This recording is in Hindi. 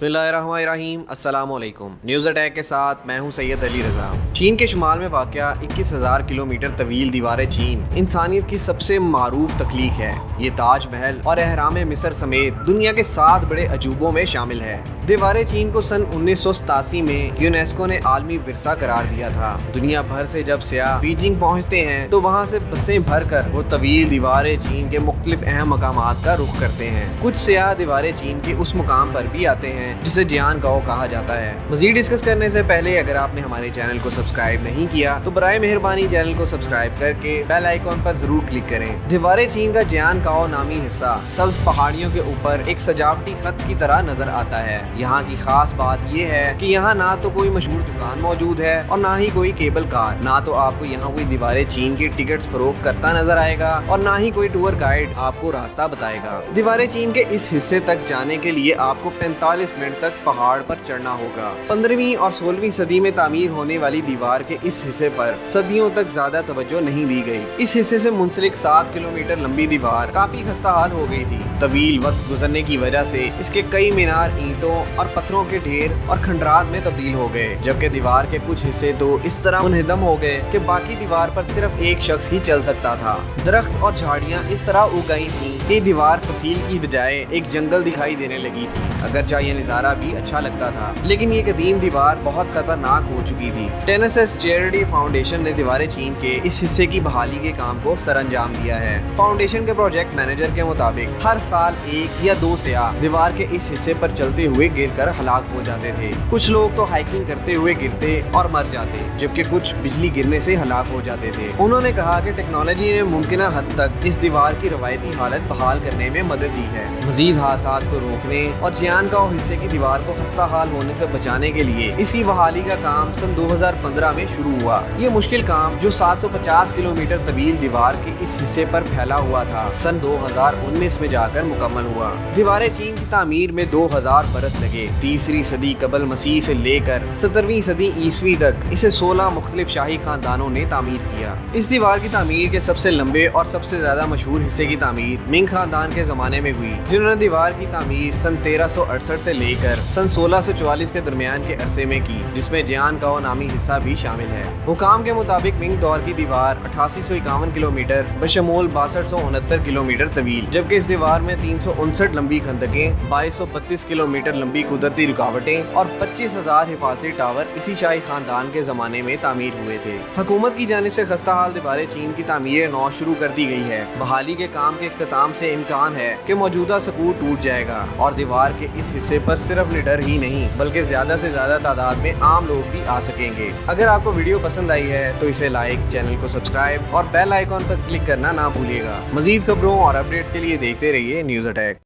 बिस्मिल्लाहिर्रहमानिर्रहीम अस्सलामुअलैकुम। न्यूज़ अटैक के साथ मैं हूं सैयद अली रज़ा। चीन के शुमाल में वाक़या 21,000 किलोमीटर तवील दीवार चीन इंसानियत की सबसे मारूफ तख्लीक है। ये ताज महल और एहराम मिस्र समेत दुनिया के 7 बड़े अजूबों में शामिल है। दीवार चीन को सन 1987 में यूनेस्को ने आलमी विरसा करार दिया था। दुनिया भर से जब सियाह बीजिंग पहुँचते हैं तो वहाँ से बसें भर कर वो तवील दीवार चीन के मुख्तलिफ अहम मकामात का रुख करते हैं। कुछ सियाह दीवार चीन के उस मुकाम पर भी आते हैं जिसे जियान गाओ कहा जाता है। मजीद डिस्कस करने से पहले अगर आपने हमारे चैनल को सब्सक्राइब नहीं किया तो बराए मेहरबानी चैनल को सब्सक्राइब करके बेल आइकॉन पर जरूर क्लिक करें। दीवार चीन का जियान गाओ नामी हिस्सा सब्ज पहाड़ियों के ऊपर एक सजावटी खत की तरह नजर आता है। यहाँ की खास बात यह है कि यहाँ ना तो कोई मशहूर दुकान मौजूद है और ना ही कोई केबल कार। ना तो आपको यहाँ कोई दीवार चीन की टिकट्स फरोख्त करता नजर आएगा और ना ही कोई टूर गाइड आपको रास्ता बताएगा। दीवार चीन के इस हिस्से तक जाने के लिए आपको 45 मिनट तक पहाड़ पर चढ़ना होगा। 15वीं और 16वीं सदी में तामीर होने वाली दीवार के इस हिस्से पर सदियों तक ज्यादा तवज्जो नहीं दी गई। इस हिस्से से मुंसलिक 7 किलोमीटर लंबी दीवार काफी खस्ता हाल हो गई थी। तवील वक्त गुजरने की वजह से इसके कई मीनार ईंटों और पत्थरों के ढेर और खंडरात में तब्दील हो गए, जबकि दीवार के कुछ हिस्से तो इस तरह मुनहदम हो गए कि बाकी दीवार पर सिर्फ एक शख्स ही चल सकता था। दरख्त और झाड़ियाँ इस तरह उग गई थी कि दीवार फसील की बजाय एक जंगल दिखाई देने लगी थी। अगरचे ये नज़ारा भी अच्छा लगता था, लेकिन ये कदीम दीवार बहुत खतरनाक हो चुकी थी। टेनेसेस चैरिटी फाउंडेशन ने दीवार चीन के इस हिस्से की बहाली के काम को सरअंजाम दिया है। फाउंडेशन के प्रोजेक्ट मैनेजर के मुताबिक हर साल 1 या 2 सियाह दीवार के इस हिस्से पर चलते हुए गिरकर हलाक हो जाते थे। कुछ लोग तो हाइकिंग करते हुए गिरते और मर जाते, जबकि कुछ बिजली गिरने से हलाक हो जाते थे। उन्होंने कहा कि टेक्नोलॉजी ने मुमकिन हद तक इस दीवार की रवायती हालत बहाल करने में मदद दी है। मजीद हादसात को रोकने और जियान गाओ हिस्से की दीवार को खस्ता हाल होने से बचाने के लिए इसकी बहाली का काम सन 2015 में शुरू हुआ। ये मुश्किल काम जो 750 किलोमीटर तवील दीवार के इस हिस्से पर फैला हुआ था, सन 2019 में जाकर मुकम्मल हुआ। दीवार चीन की तामीर में 2000 बरस लगे। 3री सदी कबल मसीह से लेकर 17वीं सदी ईस्वी तक इसे 16 मुख्तलिफ शाही खानदानों ने तामीर किया। इस दीवार की तामीर के सबसे लंबे और सबसे ज्यादा मशहूर हिस्से की तामीर मिंग खानदान के जमाने में हुई, जिन्होंने दीवार की तामीर सन 1368 से लेकर सन 1644 के दरमियान के अरसे में की, जिसमें जियान गाओ नामी हिस्सा भी शामिल है। हुकाम के मुताबिक मिंग दौर की दीवार 8851 किलोमीटर बशमूल 6269 किलोमीटर तवील, जबकि इस दीवार में 359 लंबी खंदकें, 2232 किलोमीटर लंबी कुदरती रुकावटें और 25,000 हिफाजती टावर इसी शाही खानदान के जमाने में तामीर हुए थे। हुकूमत की जानिब से खस्ता हाल दीवार चीन की तामीर नौ शुरू कर दी गई है। बहाली के काम के इख्तिताम से इम्कान है कि मौजूदा सकूत टूट जाएगा और दीवार के इस हिस्से पर सिर्फ निडर ही नहीं बल्कि ज्यादा से ज्यादा तादाद में आम लोग भी आ सकेंगे। अगर आपको वीडियो पसंद आई है तो इसे लाइक, चैनल को सब्सक्राइब और बेल आइकॉन पर क्लिक करना ना भूलिएगा। मजीद खबरों और अपडेट्स के लिए देखते रहिए न्यूज़ अटैक।